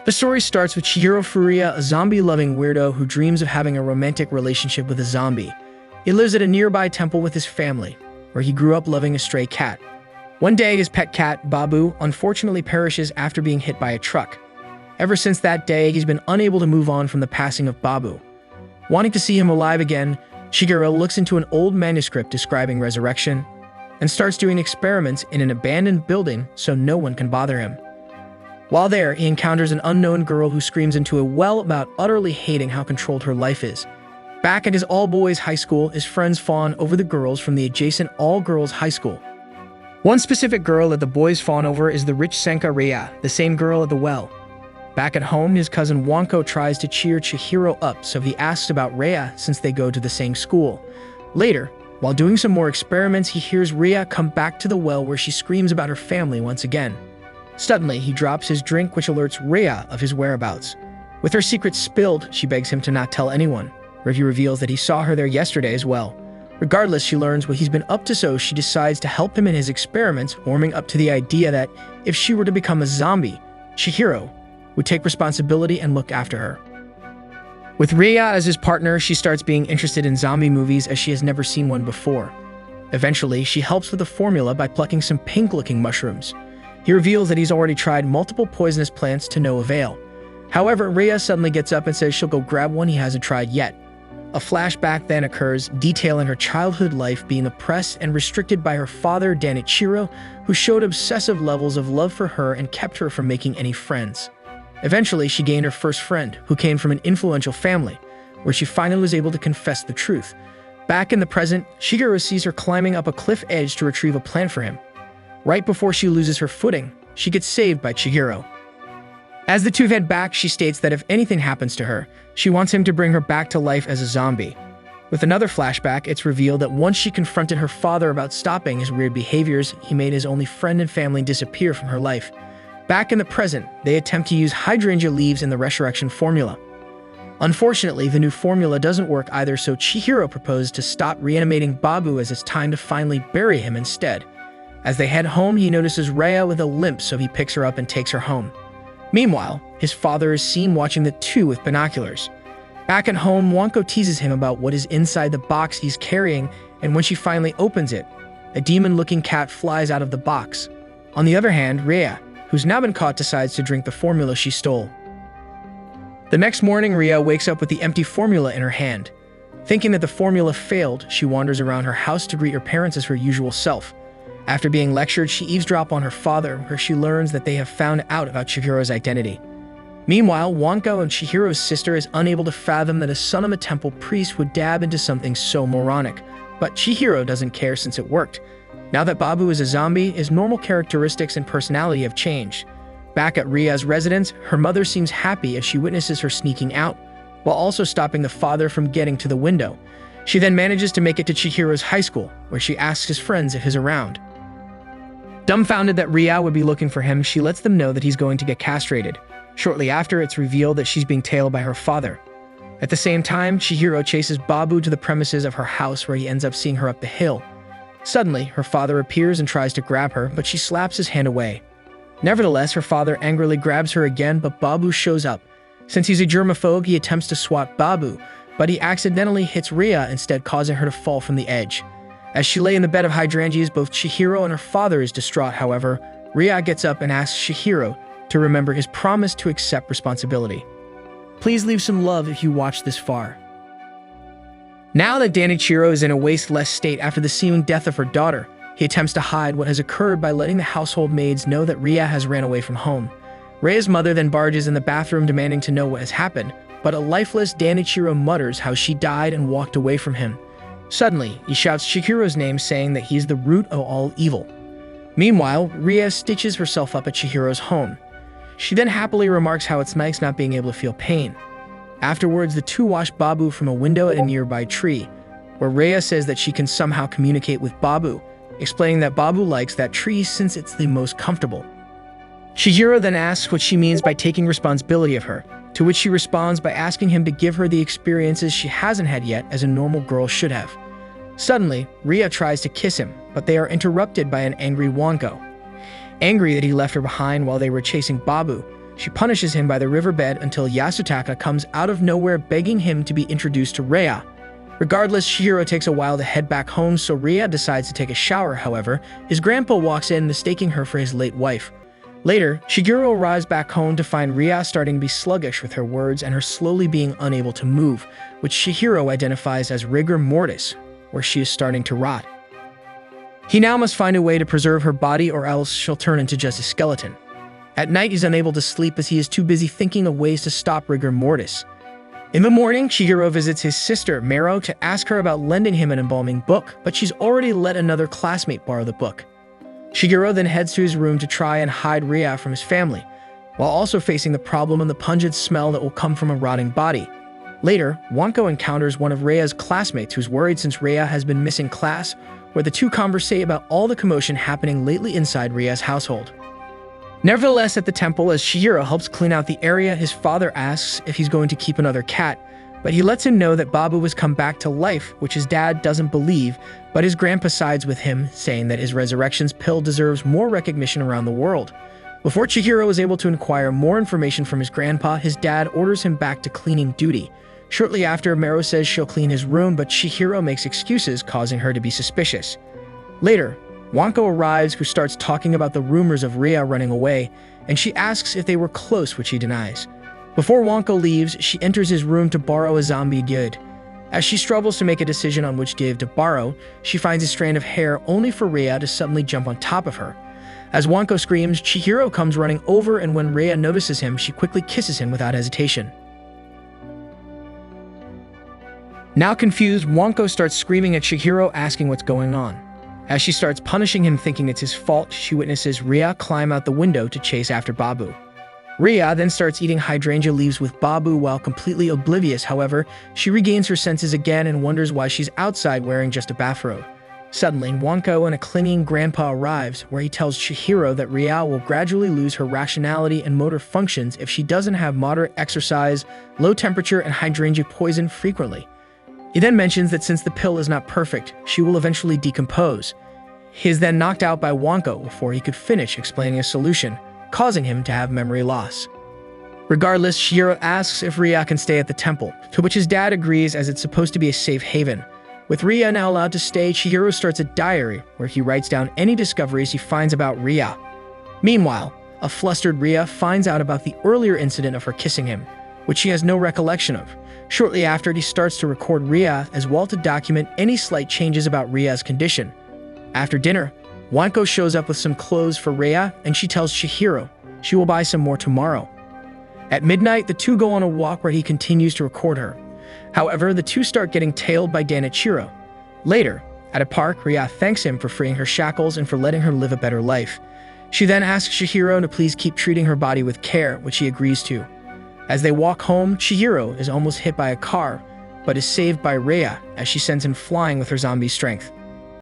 The story starts with Chihiro Furuya, a zombie-loving weirdo who dreams of having a romantic relationship with a zombie. He lives at a nearby temple with his family, where he grew up loving a stray cat. One day, his pet cat, Babu, unfortunately perishes after being hit by a truck. Ever since that day, he's been unable to move on from the passing of Babu. Wanting to see him alive again, Chihiro looks into an old manuscript describing resurrection and starts doing experiments in an abandoned building so no one can bother him. While there, he encounters an unknown girl who screams into a well about utterly hating how controlled her life is. Back at his all-boys high school, his friends fawn over the girls from the adjacent all-girls high school. One specific girl that the boys fawn over is the rich Senka Rhea, the same girl at the well. Back at home, his cousin Wanko tries to cheer Chihiro up, so he asks about Rhea since they go to the same school. Later, while doing some more experiments, he hears Rhea come back to the well where she screams about her family once again. Suddenly, he drops his drink, which alerts Rhea of his whereabouts. With her secret spilled, she begs him to not tell anyone, where he reveals that he saw her there yesterday as well. Regardless, she learns what he's been up to, so she decides to help him in his experiments, warming up to the idea that if she were to become a zombie, Chihiro would take responsibility and look after her. With Rhea as his partner, she starts being interested in zombie movies as she has never seen one before. Eventually, she helps with the formula by plucking some pink-looking mushrooms. He reveals that he's already tried multiple poisonous plants to no avail. However, Rhea suddenly gets up and says she'll go grab one he hasn't tried yet. A flashback then occurs, detailing her childhood life being oppressed and restricted by her father, Danichiro, who showed obsessive levels of love for her and kept her from making any friends. Eventually, she gained her first friend, who came from an influential family, where she finally was able to confess the truth. Back in the present, Chihiro sees her climbing up a cliff edge to retrieve a plant for him. Right before she loses her footing, she gets saved by Chihiro. As the two head back, she states that if anything happens to her, she wants him to bring her back to life as a zombie. With another flashback, it's revealed that once she confronted her father about stopping his weird behaviors, he made his only friend and family disappear from her life. Back in the present, they attempt to use hydrangea leaves in the resurrection formula. Unfortunately, the new formula doesn't work either, so Chihiro proposed to stop reanimating Babu as it's time to finally bury him instead. As they head home, he notices Rhea with a limp, so he picks her up and takes her home. Meanwhile, his father is seen watching the two with binoculars. Back at home, Wanko teases him about what is inside the box he's carrying, and when she finally opens it, a demon-looking cat flies out of the box. On the other hand, Rhea, who's now been caught, decides to drink the formula she stole. The next morning, Rhea wakes up with the empty formula in her hand. Thinking that the formula failed, she wanders around her house to greet her parents as her usual self. After being lectured, she eavesdrops on her father, where she learns that they have found out about Chihiro's identity. Meanwhile, Wanko and Chihiro's sister is unable to fathom that a son of a temple priest would dab into something so moronic. But Chihiro doesn't care since it worked. Now that Babu is a zombie, his normal characteristics and personality have changed. Back at Rhea's residence, her mother seems happy as she witnesses her sneaking out, while also stopping the father from getting to the window. She then manages to make it to Chihiro's high school, where she asks his friends if he's around. Dumbfounded that Rhea would be looking for him, she lets them know that he's going to get castrated. Shortly after, it's revealed that she's being tailed by her father. At the same time, Chihiro chases Babu to the premises of her house, where he ends up seeing her up the hill. Suddenly, her father appears and tries to grab her, but she slaps his hand away. Nevertheless, her father angrily grabs her again, but Babu shows up. Since he's a germaphobe, he attempts to swat Babu, but he accidentally hits Rhea instead, causing her to fall from the edge. As she lay in the bed of hydrangeas, both Chihiro and her father is distraught. However, Rhea gets up and asks Chihiro to remember his promise to accept responsibility. Please leave some love if you watched this far. Now that Danichiro is in a wasteless state after the seeming death of her daughter, he attempts to hide what has occurred by letting the household maids know that Rhea has ran away from home. Rhea's mother then barges in the bathroom demanding to know what has happened, but a lifeless Danichiro mutters how she died and walked away from him. Suddenly, he shouts Chihiro's name, saying that he's the root of all evil. Meanwhile, Rhea stitches herself up at Chihiro's home. She then happily remarks how it's nice not being able to feel pain. Afterwards, the two watch Babu from a window at a nearby tree, where Rhea says that she can somehow communicate with Babu, explaining that Babu likes that tree since it's the most comfortable. Chihiro then asks what she means by taking responsibility of her, to which she responds by asking him to give her the experiences she hasn't had yet as a normal girl should have. Suddenly, Rhea tries to kiss him, but they are interrupted by an angry Wanko. Angry that he left her behind while they were chasing Babu, She punishes him by the riverbed until Yasutaka comes out of nowhere begging him to be introduced to Rhea. Regardless, Chihiro takes a while to head back home, so Rhea decides to take a shower. However, his grandpa walks in, mistaking her for his late wife. Later, Shigeru arrives back home to find Rhea starting to be sluggish with her words and her slowly being unable to move, which Chihiro identifies as rigor mortis, where she is starting to rot. He now must find a way to preserve her body or else she'll turn into just a skeleton. At night, he's unable to sleep as he is too busy thinking of ways to stop rigor mortis. In the morning, Chihiro visits his sister, Mero, to ask her about lending him an embalming book, but she's already let another classmate borrow the book. Chihiro then heads to his room to try and hide Rhea from his family, while also facing the problem of the pungent smell that will come from a rotting body. Later, Wanko encounters one of Rhea's classmates who's worried since Rhea has been missing class, where the two conversate about all the commotion happening lately inside Rhea's household. Nevertheless, at the temple, as Chihiro helps clean out the area, his father asks if he's going to keep another cat, but he lets him know that Babu has come back to life, which his dad doesn't believe, but his grandpa sides with him, saying that his resurrection's pill deserves more recognition around the world. Before Chihiro is able to inquire more information from his grandpa, his dad orders him back to cleaning duty. Shortly after, Mero says she'll clean his room, but Chihiro makes excuses, causing her to be suspicious. Later, Wanko arrives, who starts talking about the rumors of Rhea running away, and she asks if they were close, which he denies. Before Wanko leaves, she enters his room to borrow a zombie gid. As she struggles to make a decision on which gid to borrow, she finds a strand of hair only for Rhea to suddenly jump on top of her. As Wanko screams, Chihiro comes running over, and when Rhea notices him, she quickly kisses him without hesitation. Now confused, Wanko starts screaming at Chihiro, asking what's going on. As she starts punishing him, thinking it's his fault, she witnesses Rhea climb out the window to chase after Babu. Rhea then starts eating hydrangea leaves with Babu while completely oblivious. However, she regains her senses again and wonders why she's outside wearing just a bathrobe. Suddenly, Wanko and a clinging grandpa arrives, where he tells Chihiro that Rhea will gradually lose her rationality and motor functions if she doesn't have moderate exercise, low temperature, and hydrangea poison frequently. He then mentions that since the pill is not perfect, she will eventually decompose. He is then knocked out by Wanko before he could finish explaining a solution, causing him to have memory loss. Regardless, Chihiro asks if Rhea can stay at the temple, to which his dad agrees as it's supposed to be a safe haven. With Rhea now allowed to stay, Chihiro starts a diary where he writes down any discoveries he finds about Rhea. Meanwhile, a flustered Rhea finds out about the earlier incident of her kissing him, which she has no recollection of. Shortly after, he starts to record Rhea as well to document any slight changes about Rhea's condition. After dinner, Wanko shows up with some clothes for Rhea, and she tells Chihiro she will buy some more tomorrow. At midnight, the two go on a walk where he continues to record her. However, the two start getting tailed by Danichiro. Later, at a park, Rhea thanks him for freeing her shackles and for letting her live a better life. She then asks Chihiro to please keep treating her body with care, which he agrees to. As they walk home, Chihiro is almost hit by a car, but is saved by Rhea as she sends him flying with her zombie strength.